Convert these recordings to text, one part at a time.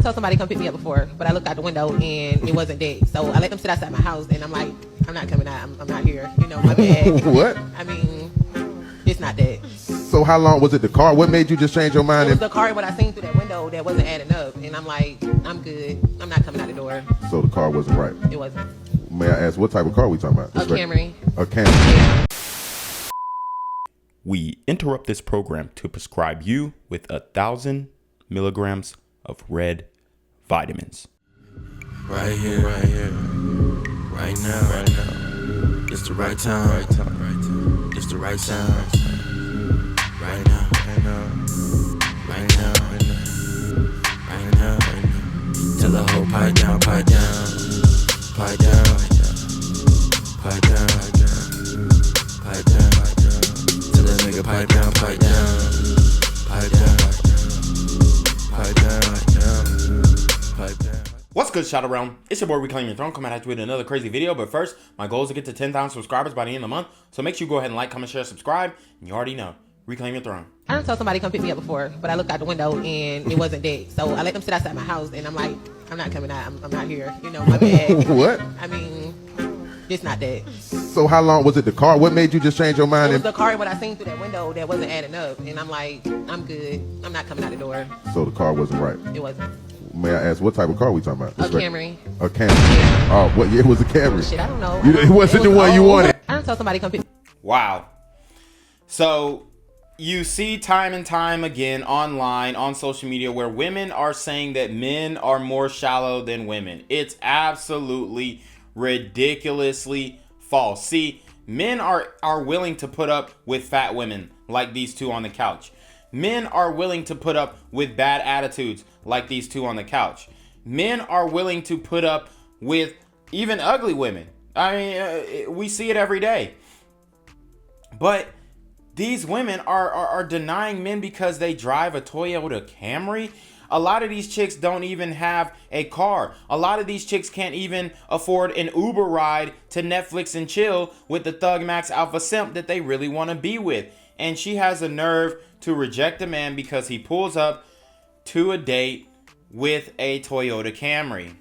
told somebody to come pick me up before, but I looked out the window and it wasn't dead. So I let them sit outside my house, and I'm like, I'm not coming out. I'm not here. You know, my bad. What? I mean, it's not dead. So how long was it the car? What made you just change your mind? It was the car, what I seen through that window that wasn't adding up, and I'm like, I'm good. I'm not coming out the door. So the car wasn't right. It wasn't. May I ask what type of car we talking about? A Camry. A Camry. Yeah. We interrupt this program to prescribe you with 1,000 milligrams of red vitamins. Right here, right now. It's the right time, it's the right sound. Right now. Tell the whole pipe down. Tell that nigga pipe down. What's good, Shadow Realm? It's your boy Reclaim Your Throne coming at you with another crazy video. But first, my goal is to get to 10,000 subscribers by the end of the month. So make sure you go ahead and like, comment, share, subscribe. And you already know, Reclaim Your Throne. I done told somebody to come pick me up before, but I looked out the window and it wasn't dead. So I let them sit outside my house, and I'm like, I'm not coming out. I'm not here. You know, my bad. What? I mean, it's not dead. So how long was it the car? What made you just change your mind? It was the car, what I seen through that window that wasn't adding up, and I'm like, I'm good. I'm not coming out the door. So the car wasn't right. It wasn't. May I ask what type of car we talking about? A Camry. A Camry. Oh, what year was the Camry? Shit, I don't know. It wasn't the one you wanted. I done told somebody to come pick. Wow. So you see time and time again online, on social media, where women are saying that men are more shallow than women. It's absolutely ridiculously false. See, men are willing to put up with fat women like these two on the couch. Men are willing to put up with bad attitudes like these two on the couch. Men are willing to put up with even ugly women. I mean, we see it every day. But these women are denying men because they drive a Toyota Camry. A lot of these chicks don't even have a car. A lot of these chicks can't even afford an Uber ride to Netflix and chill with the Thug Max Alpha Simp that they really want to be with. And she has the nerve to reject a man because he pulls up to a date with a Toyota Camry.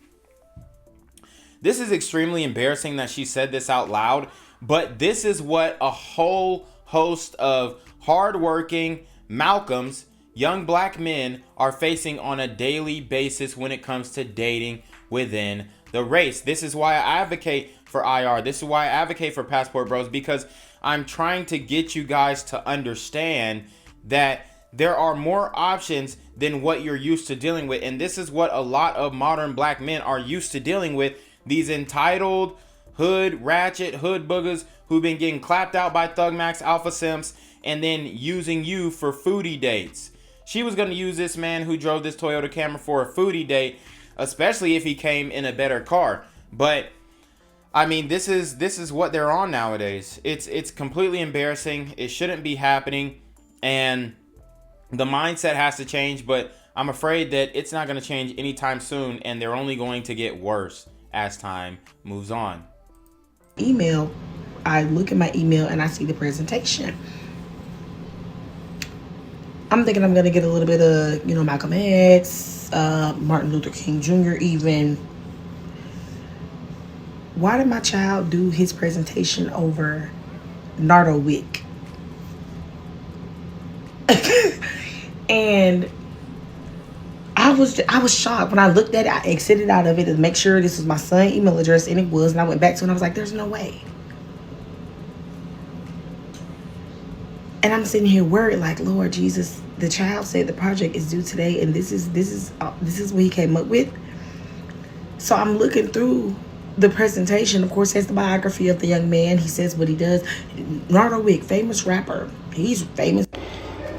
This is extremely embarrassing that she said this out loud, but this is what a whole host of hardworking Malcolms, young black men, are facing on a daily basis when it comes to dating within the race. This is why I advocate for IR. This is why I advocate for Passport Bros, because I'm trying to get you guys to understand that there are more options than what you're used to dealing with. And this is what a lot of modern black men are used to dealing with. These entitled hood ratchet hood boogers who've been getting clapped out by Thug Max Alpha Simps and then using you for foodie dates. She was going to use this man who drove this Toyota Camry for a foodie date, especially if he came in a better car. But I mean, this is what they're on nowadays. It's completely embarrassing. It shouldn't be happening, and the mindset has to change, but I'm afraid that it's not going to change anytime soon, and they're only going to get worse as time moves on. Email, I look at my email and I see the presentation. I'm thinking I'm going to get a little bit of, Malcolm X, Martin Luther King Jr. even. Why did my child do his presentation over Nardo Wick? And I was shocked when I looked at it. I exited out of it to make sure this was my son's email address, and it was. And I went back to it and I was like, there's no way. And I'm sitting here worried, like, Lord Jesus, the child said the project is due today, and this is what he came up with. So I'm looking through the presentation. Of course, has the biography of the young man. He says what he does. Nardo Wick, famous rapper. He's famous.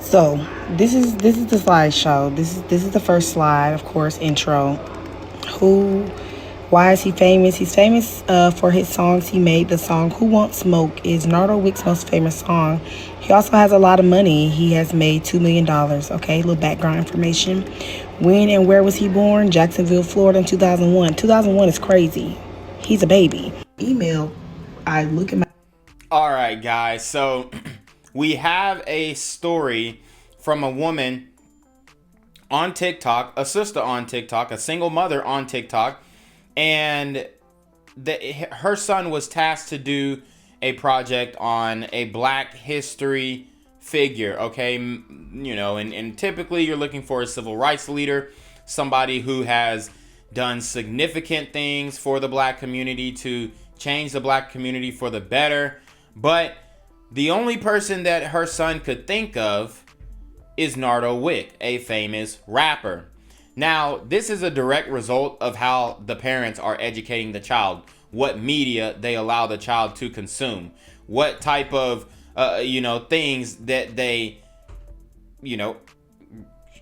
So this is the slideshow. This is the first slide, of course, intro. Why is he famous? He's famous for his songs he made. The song Who Wants Smoke is Nardo Wick's most famous song. He also has a lot of money. He has made $2 million. Okay, a little background information. When and where was he born? Jacksonville, Florida in 2001. 2001 is crazy. He's a baby. Email, I look at my... All right, guys. So we have a story from a woman on TikTok, a sister on TikTok, a single mother on TikTok, and her son was tasked to do a project on a Black history figure, okay? You know, and typically you're looking for a civil rights leader, somebody who has done significant things for the Black community to change the Black community for the better. But the only person that her son could think of is Nardo Wick, a famous rapper. Now, this is a direct result of how the parents are educating the child, what media they allow the child to consume, what type of, things that they,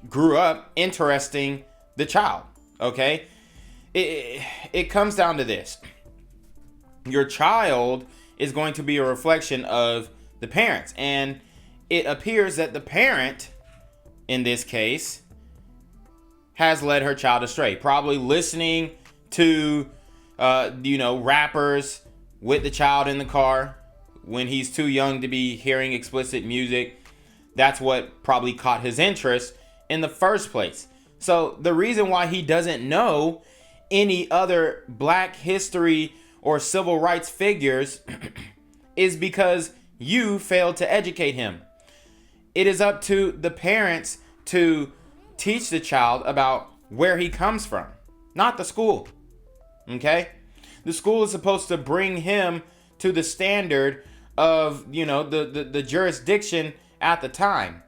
grew up interesting the child, okay? It comes down to this. Your child is going to be a reflection of the parents, and it appears that the parent, in this case, has led her child astray, probably listening to rappers with the child in the car when he's too young to be hearing explicit music. That's what probably caught his interest in the first place. So the reason why he doesn't know any other Black history or civil rights figures is because you failed to educate him. It is up to the parents to teach the child about where he comes from, not the school. Okay? The school is supposed to bring him to the standard of, the jurisdiction at the time.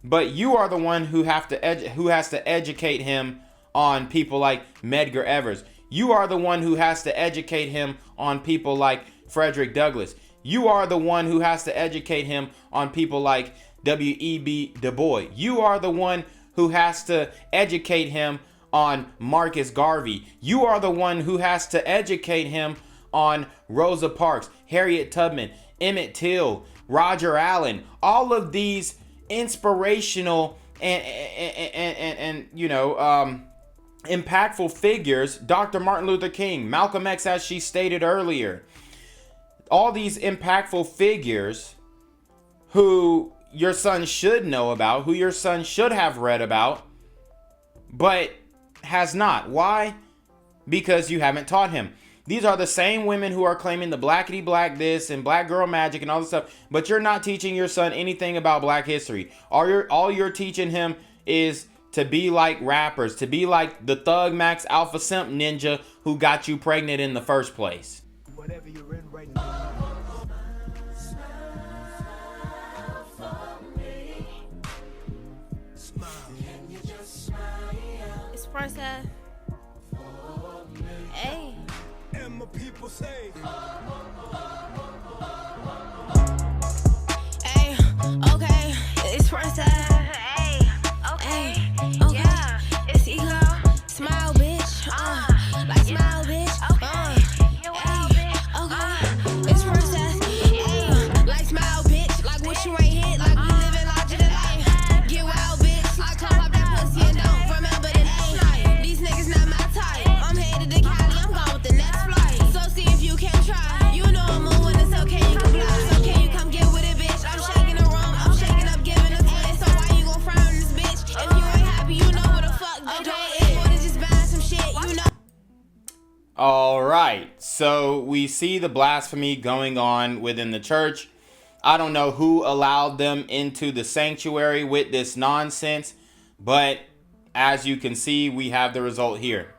But you are the one who has to educate him on people like Medgar Evers. You are the one who has to educate him on people like Frederick Douglass. You are the one who has to educate him on people like W.E.B. Du Bois. You are the one who has to educate him on Marcus Garvey. You are the one who has to educate him on Rosa Parks, Harriet Tubman, Emmett Till, Roger Allen. All of these inspirational and impactful figures. Dr. Martin Luther King, Malcolm X, as she stated earlier. All these impactful figures who your son should know about, who your son should have read about, but has not. Why? Because you haven't taught him. These are the same women who are claiming the blackity black this and black girl magic and all this stuff, but you're not teaching your son anything about Black history. All you're teaching him is to be like rappers, to be like the Thug Max Alpha Simp ninja who got you pregnant in the first place. Whatever you're in right now. It's Princess. Hey. And my people say. Hey, okay, it's Princess. Hey, okay, yeah, it's ego. Smile, bitch. Like smile, bitch. Okay, it's Princess. Hey, like smile, bitch. Like what you ain't hit. Like we living larger than life. Get wild, bitch. Like come up that pussy and don't remember the name. These niggas not my type. I'm headed to Cali. I'm gone with the next flight. So see if you can try. You know I'm a winner, so can you comply? So can you come get with it, bitch? I'm shaking the room. I'm shaking up, giving a twist. So why you gon' frown on this bitch? If you ain't happy, you know what the fuck the door is. Or to just buy some shit, you know. All right, so we see the blasphemy going on within the church. I don't know who allowed them into the sanctuary with this nonsense, but as you can see, we have the result here.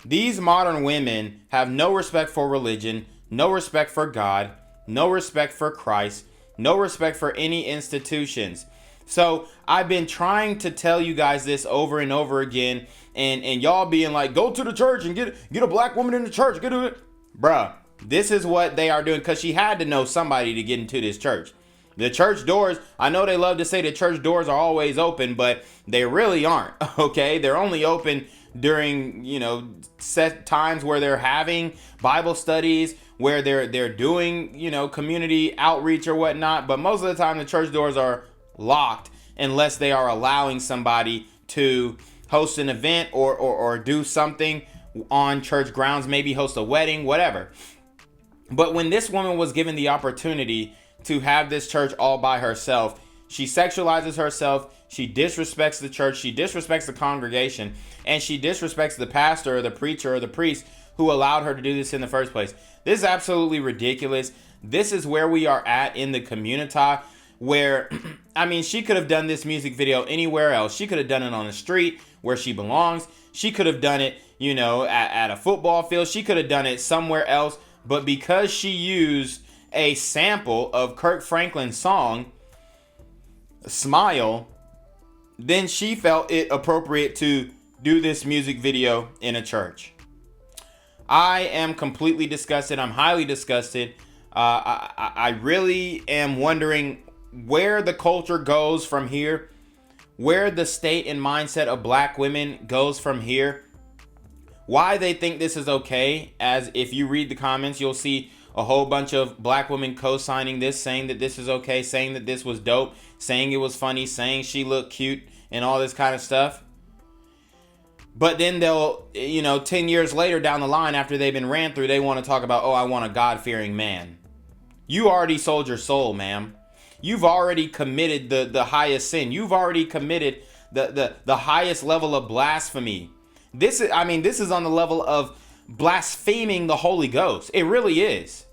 These modern women have no respect for religion, no respect for God, no respect for Christ, no respect for any institutions. So I've been trying to tell you guys this over and over again, and y'all being like, go to the church and get a black woman in the church. Get it. Bruh, this is what they are doing, because she had to know somebody to get into this church. The church doors, I know they love to say the church doors are always open, but they really aren't, okay? They're only open during, set times where they're having Bible studies, where they're doing, community outreach or whatnot. But most of the time, the church doors are locked unless they are allowing somebody to host an event or do something on church grounds, maybe host a wedding, whatever. But when this woman was given the opportunity to have this church all by herself, She sexualizes herself. She disrespects the church. She disrespects the congregation. And she disrespects the pastor or the preacher or the priest who allowed her to do this in the first place. This is absolutely ridiculous. This is where we are at in the community where, I mean, she could have done this music video anywhere else. She could have done it on the street where she belongs. She could have done it, you know, at a football field. She could have done it somewhere else. But because she used a sample of Kirk Franklin's song, Smile, then she felt it appropriate to do this music video in a church. I am completely disgusted. I'm highly disgusted. I really am wondering where the culture goes from here, where the state and mindset of black women goes from here, why they think this is okay. As if you read the comments, you'll see a whole bunch of black women co-signing this, saying that this is okay, saying that this was dope, saying it was funny, saying she looked cute and all this kind of stuff. But then they'll, 10 years later down the line, after they've been ran through, they want to talk about, oh, I want a God-fearing man. You already sold your soul, ma'am. You've already committed the highest sin. You've already committed the highest level of blasphemy. This is on the level of blaspheming the Holy Ghost. It really is.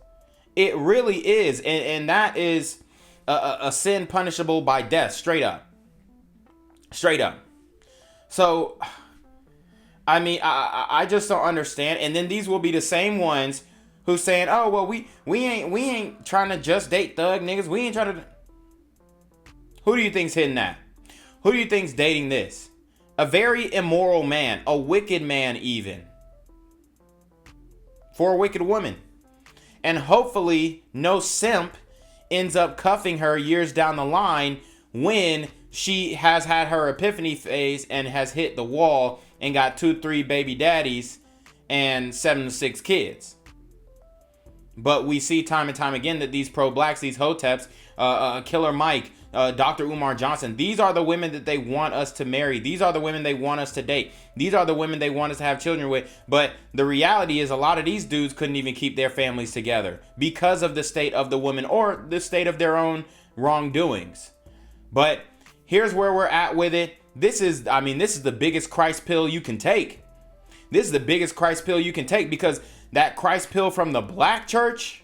It really is. And that is a sin punishable by death, straight up. Straight up. So, I mean, I just don't understand. And then these will be the same ones who saying, oh, well, we ain't trying to just date thug niggas. We ain't trying to. Who do you think's hitting that? Who do you think's dating this? A very immoral man, a wicked man even. For a wicked woman. And hopefully no simp ends up cuffing her years down the line when she has had her epiphany phase and has hit the wall and got 2-3 baby daddies and 7 to 6 kids. But we see time and time again that these pro-blacks, these hoteps, Killer Mike, Dr. Umar Johnson, these are the women that they want us to marry. These are the women they want us to date. These are the women they want us to have children with. But the reality is a lot of these dudes couldn't even keep their families together because of the state of the women or the state of their own wrongdoings. But here's where we're at with it. This is the biggest Christ pill you can take. This is the biggest Christ pill you can take, because that Christ pill from the black church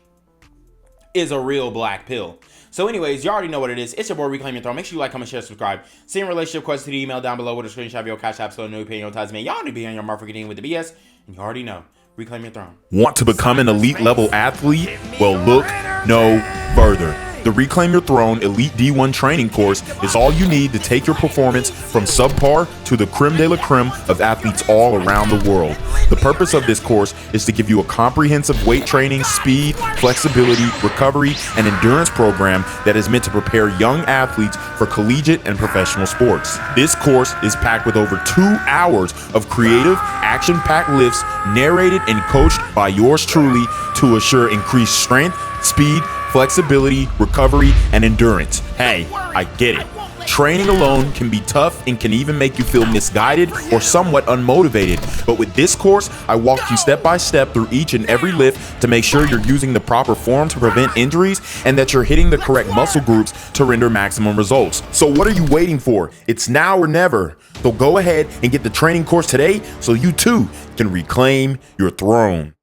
is a real black pill. So anyways, you already know what it is. It's your boy, Reclaim Your Throne. Make sure you like, comment, share, subscribe. Send relationship questions to the email down below with a screenshot of your CashApp, so no paying no ties, man. Y'all need to be on your mark for getting with the BS, and you already know. Reclaim Your Throne. Want to become an elite level athlete? Well, look no further. The Reclaim Your Throne Elite D1 training course is all you need to take your performance from subpar to the creme de la creme of athletes all around the world. The purpose of this course is to give you a comprehensive weight training, speed, flexibility, recovery, and endurance program that is meant to prepare young athletes for collegiate and professional sports. This course is packed with over 2 hours of creative, action-packed lifts narrated and coached by yours truly to assure increased strength, speed, flexibility, recovery, and endurance. Hey, I get it. Training alone can be tough and can even make you feel misguided or somewhat unmotivated. But with this course, I walk you step by step through each and every lift to make sure you're using the proper form to prevent injuries and that you're hitting the correct muscle groups to render maximum results. So what are you waiting for? It's now or never. So go ahead and get the training course today so you too can reclaim your throne.